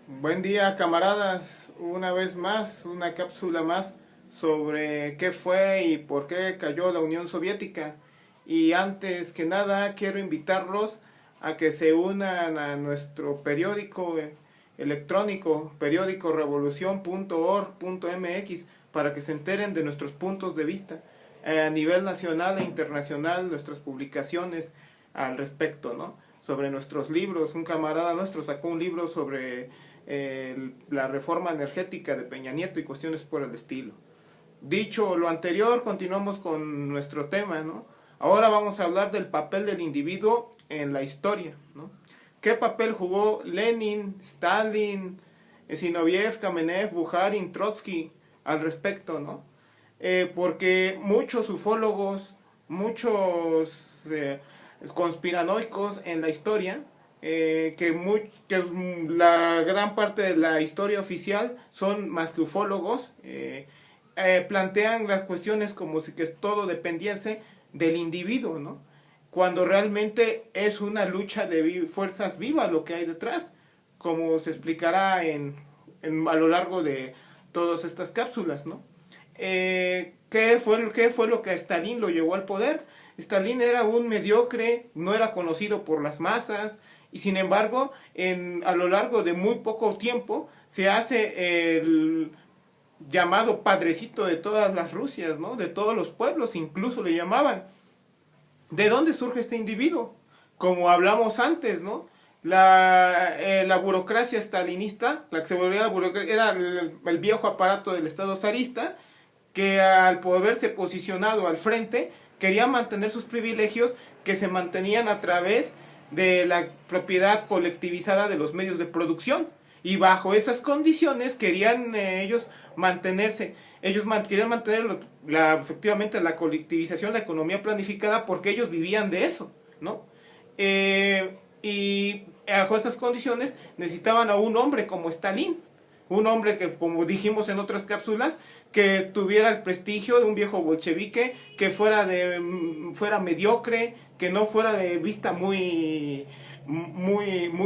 Buen día, camaradas. Una vez más, una cápsula más sobre qué fue y por qué cayó la Unión Soviética. Y antes que nada, quiero invitarlos a que se unan a nuestro periódico electrónico, periódico revolución.org.mx, para que se enteren de nuestros puntos de vista a nivel nacional e internacional, nuestras publicaciones al respecto, ¿no? Sobre nuestros libros. Un camarada nuestro sacó un libro sobre la reforma energética de Peña Nieto y cuestiones por el estilo. Dicho lo anterior, continuamos con nuestro tema, ¿no? Ahora vamos a hablar del papel del individuo en la historia, ¿no? ¿Qué papel jugó Lenin, Stalin, Zinoviev, Kamenev, Bukharin, Trotsky al respecto, ¿no? Porque muchos ufólogos, muchos conspiranoicos en la historia, que la gran parte de la historia oficial son más que ufólogos, plantean las cuestiones como si que todo dependiese del individuo, ¿no? Cuando realmente es una lucha de fuerzas vivas lo que hay detrás, como se explicará a lo largo de todas estas cápsulas, ¿no? ¿Qué fue lo que a Stalin lo llevó al poder? Stalin era un mediocre, no era conocido por las masas, y sin embargo, a lo largo de muy poco tiempo, se hace el llamado padrecito de todas las Rusias, ¿no? De todos los pueblos, incluso le llamaban. ¿De dónde surge este individuo? Como hablamos antes, ¿no? La burocracia stalinista, la que se volvía la burocracia, era el viejo aparato del Estado zarista, que al poderse posicionado al frente, quería mantener sus privilegios que se mantenían a través de la propiedad colectivizada de los medios de producción. Y bajo esas condiciones querían ellos mantenerse. Querían mantener efectivamente la colectivización, la economía planificada, porque ellos vivían de eso, ¿no? Y bajo esas condiciones necesitaban a un hombre como Stalin. Un hombre que, como dijimos en otras cápsulas, que tuviera el prestigio de un viejo bolchevique, que fuera mediocre, que no fuera de vista muy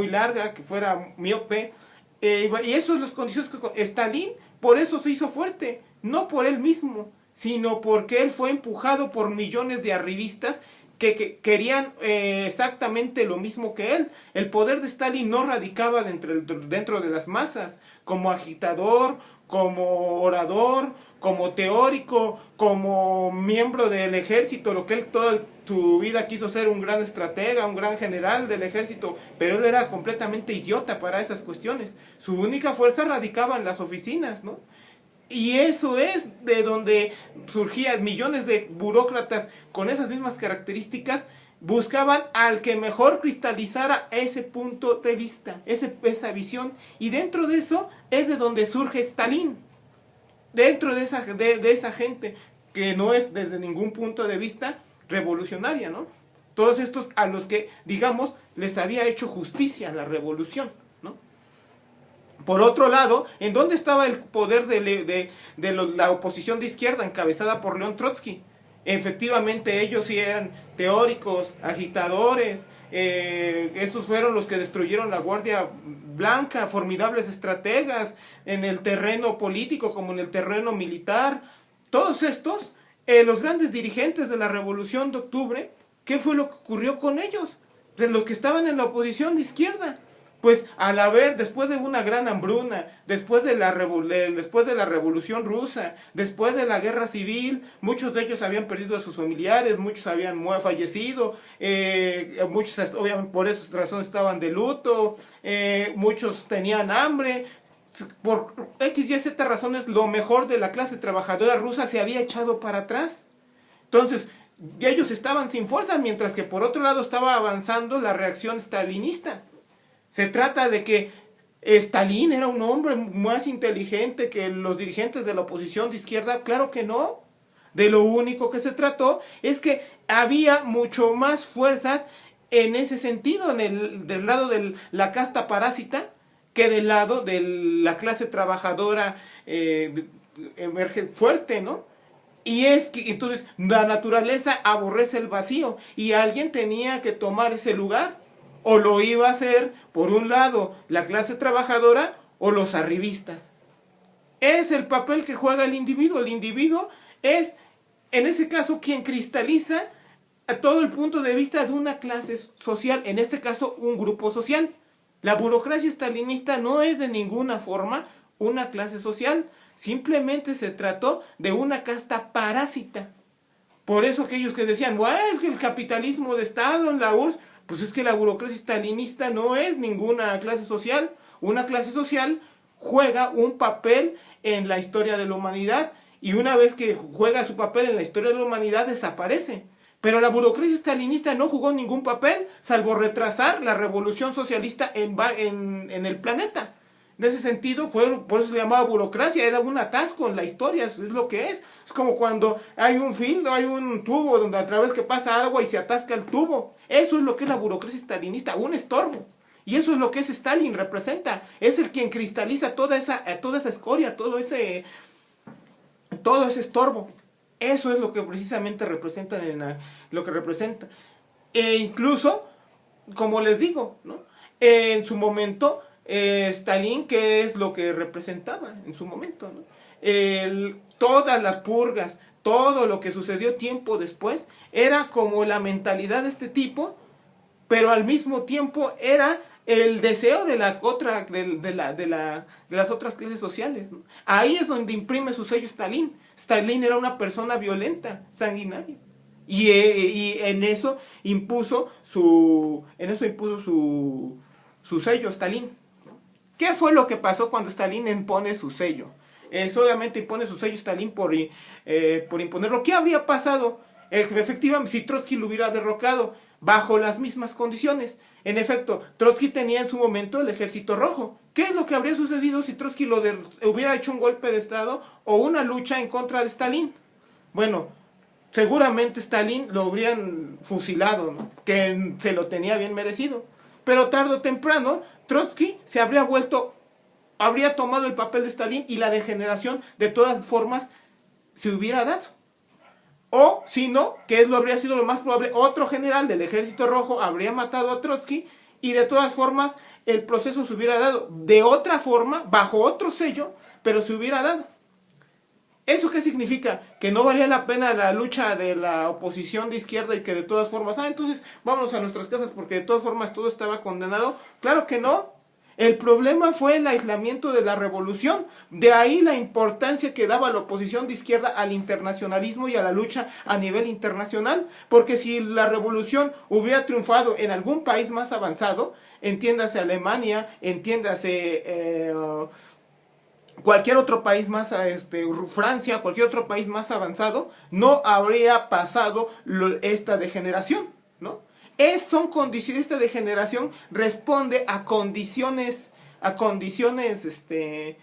larga, que fuera miope. Y eso es las condiciones que Stalin, por eso se hizo fuerte, no por él mismo, sino porque él fue empujado por millones de arribistas que querían exactamente lo mismo que él. El poder de Stalin no radicaba dentro de las masas, como agitador, como orador, como teórico, como miembro del ejército, lo que él toda su vida quiso ser un gran estratega, un gran general del ejército, pero él era completamente idiota para esas cuestiones. Su única fuerza radicaba en las oficinas, ¿no? Y eso es de donde surgían millones de burócratas con esas mismas características, buscaban al que mejor cristalizara ese punto de vista, esa visión. Y dentro de eso es de donde surge Stalin. Dentro de esa gente que no es desde ningún punto de vista revolucionaria, ¿no? Todos estos a los que, digamos, les había hecho justicia la revolución, ¿no? Por otro lado, ¿en dónde estaba el poder la oposición de izquierda encabezada por León Trotsky? Efectivamente, ellos sí eran teóricos, agitadores, estos fueron los que destruyeron la Guardia Blanca, formidables estrategas en el terreno político como en el terreno militar. Todos estos, los grandes dirigentes de la Revolución de Octubre, ¿qué fue lo que ocurrió con ellos? De los que estaban en la oposición de izquierda. Pues al haber, después de una gran hambruna, después de la Revolución Rusa, después de la Guerra Civil, muchos de ellos habían perdido a sus familiares, muchos habían fallecido, muchos obviamente por esas razones estaban de luto, muchos tenían hambre. Por X y Z razones, lo mejor de la clase trabajadora rusa se había echado para atrás. Entonces, ellos estaban sin fuerza, mientras que por otro lado estaba avanzando la reacción stalinista. Se trata de que Stalin era un hombre más inteligente que los dirigentes de la oposición de izquierda. Claro que no. De lo único que se trató es que había mucho más fuerzas en ese sentido, del lado de la casta parásita, que del lado de la clase trabajadora emerge fuerte, ¿no? Y es que entonces la naturaleza aborrece el vacío y alguien tenía que tomar ese lugar. O lo iba a hacer, por un lado, la clase trabajadora, o los arribistas. Es el papel que juega el individuo. El individuo es, en ese caso, quien cristaliza a todo el punto de vista de una clase social, en este caso, un grupo social. La burocracia estalinista no es de ninguna forma una clase social, simplemente se trató de una casta parásita. Por eso aquellos que decían, bueno, es que el capitalismo de Estado en la URSS, pues es que la burocracia estalinista no es ninguna clase social. Una clase social juega un papel en la historia de la humanidad, y una vez que juega su papel en la historia de la humanidad desaparece. Pero la burocracia stalinista no jugó ningún papel, salvo retrasar la revolución socialista en el planeta. En ese sentido, por eso se llamaba burocracia, era un atasco en la historia, es lo que es. Es como cuando hay un filtro, hay un tubo donde a través que pasa agua y se atasca el tubo. Eso es lo que es la burocracia stalinista, un estorbo. Y eso es lo que Stalin representa. Es el quien cristaliza toda esa escoria, todo ese estorbo. Eso es lo que precisamente representa, lo que representa. E incluso, como les digo, ¿no? En su momento, Stalin, ¿qué es lo que representaba en su momento, ¿no? Todas las purgas, todo lo que sucedió tiempo después, era como la mentalidad de este tipo, pero al mismo tiempo era el deseo de las otras clases sociales, ¿no? Ahí es donde imprime su sello Stalin. Stalin era una persona violenta, sanguinaria. Y en eso impuso su sello Stalin. ¿Qué fue lo que pasó cuando Stalin impone su sello? Solamente impone su sello Stalin por imponerlo. ¿Qué habría pasado? Efectivamente, si Trotsky lo hubiera derrocado bajo las mismas condiciones. En efecto, Trotsky tenía en su momento el Ejército Rojo. ¿Qué es lo que habría sucedido si Trotsky hubiera hecho un golpe de Estado o una lucha en contra de Stalin? Bueno, seguramente Stalin lo habrían fusilado, ¿no? Que se lo tenía bien merecido. Pero tarde o temprano, Trotsky habría tomado el papel de Stalin, y la degeneración de todas formas se hubiera dado. O, si no, que habría sido lo más probable, otro general del Ejército Rojo habría matado a Trotsky, y de todas formas el proceso se hubiera dado de otra forma, bajo otro sello, pero se hubiera dado. ¿Eso qué significa? Que no valía la pena la lucha de la oposición de izquierda, y que de todas formas, entonces vámonos a nuestras casas porque de todas formas todo estaba condenado. Claro que no. El problema fue el aislamiento de la revolución. De ahí la importancia que daba la oposición de izquierda al internacionalismo y a la lucha a nivel internacional. Porque si la revolución hubiera triunfado en algún país más avanzado, entiéndase Alemania, entiéndase cualquier otro país más, Francia, cualquier otro país más avanzado, no habría pasado esta degeneración, ¿no? Esta degeneración responde a condiciones de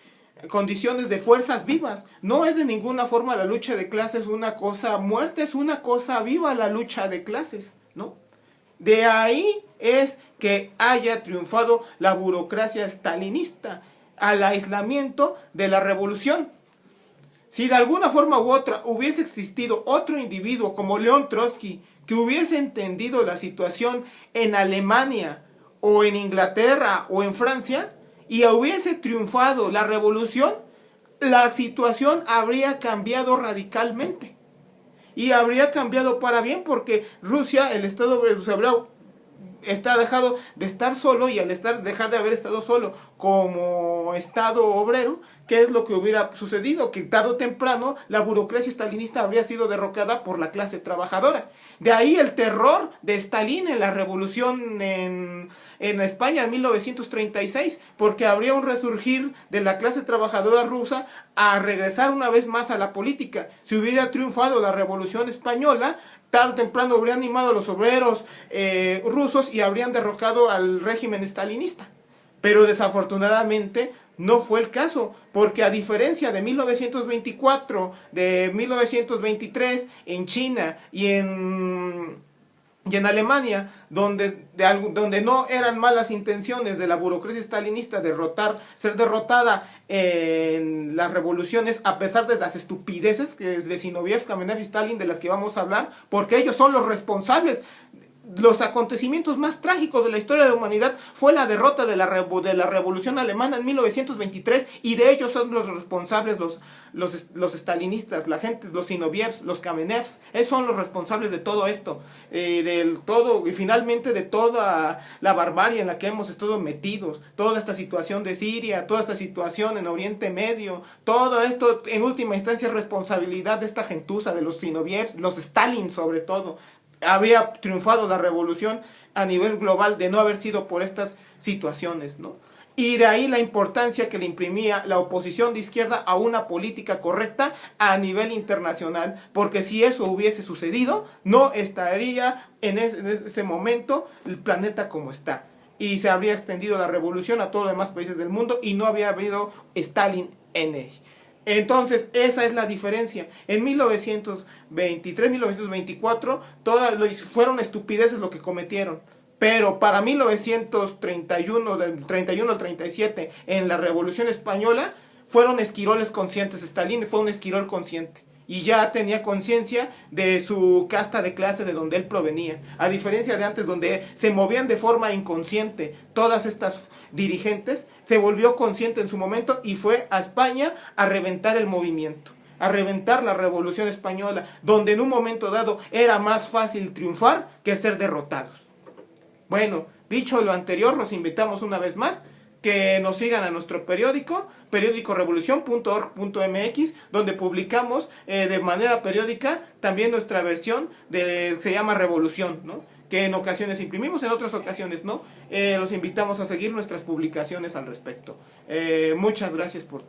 fuerzas vivas. No es de ninguna forma la lucha de clases una cosa muerta, es una cosa viva la lucha de clases, ¿no? De ahí es que haya triunfado la burocracia stalinista, al aislamiento de la revolución. Si de alguna forma u otra hubiese existido otro individuo como León Trotsky, que hubiese entendido la situación en Alemania o en Inglaterra o en Francia, y hubiese triunfado la revolución, la situación habría cambiado radicalmente. Y habría cambiado para bien, porque Rusia, el Estado está dejado de estar solo, y al dejar de haber estado solo como Estado obrero, ¿qué es lo que hubiera sucedido? Que tarde o temprano la burocracia stalinista habría sido derrocada por la clase trabajadora. De ahí el terror de Stalin en la revolución en España en 1936, porque habría un resurgir de la clase trabajadora rusa a regresar una vez más a la política. Si hubiera triunfado la revolución española, tarde o temprano habrían animado a los obreros rusos y habrían derrocado al régimen stalinista. Pero desafortunadamente no fue el caso, porque a diferencia de 1924, de 1923 en China y en Alemania, donde no eran malas intenciones de la burocracia stalinista ser derrotada en las revoluciones, a pesar de las estupideces que es de Zinoviev, Kamenev y Stalin, de las que vamos a hablar, porque ellos son los responsables los acontecimientos más trágicos de la historia de la humanidad fue la derrota de la Revolución Alemana en 1923, y de ellos son los responsables los stalinistas, la gente, los Zinovievs, los Kamenevs. Esos son los responsables de todo esto, del todo, y finalmente de toda la barbarie en la que hemos estado metidos, toda esta situación de Siria, toda esta situación en Oriente Medio. Todo esto en última instancia es responsabilidad de esta gentuza, de los Zinovievs, los Stalin sobre todo. Habría triunfado la revolución a nivel global de no haber sido por estas situaciones, ¿no? Y de ahí la importancia que le imprimía la oposición de izquierda a una política correcta a nivel internacional, porque si eso hubiese sucedido, no estaría en ese momento el planeta como está, y se habría extendido la revolución a todos los demás países del mundo y no habría habido Stalin en él. Entonces, esa es la diferencia. En 1923, 1924, fueron estupideces lo que cometieron. Pero para 1931, del 31 al 37, en la Revolución Española, fueron esquiroles conscientes. Stalin fue un esquirol consciente. Y ya tenía conciencia de su casta de clase de donde él provenía. A diferencia de antes, donde se movían de forma inconsciente todas estas dirigentes, se volvió consciente en su momento y fue a España a reventar el movimiento, a reventar la Revolución Española, donde en un momento dado era más fácil triunfar que ser derrotados. Bueno, dicho lo anterior, los invitamos una vez más que nos sigan a nuestro periódico, periodicorevolucion.org.mx, donde publicamos de manera periódica también nuestra versión se llama Revolución, ¿no? Que en ocasiones imprimimos, en otras ocasiones no. Los invitamos a seguir nuestras publicaciones al respecto. Muchas gracias por todo.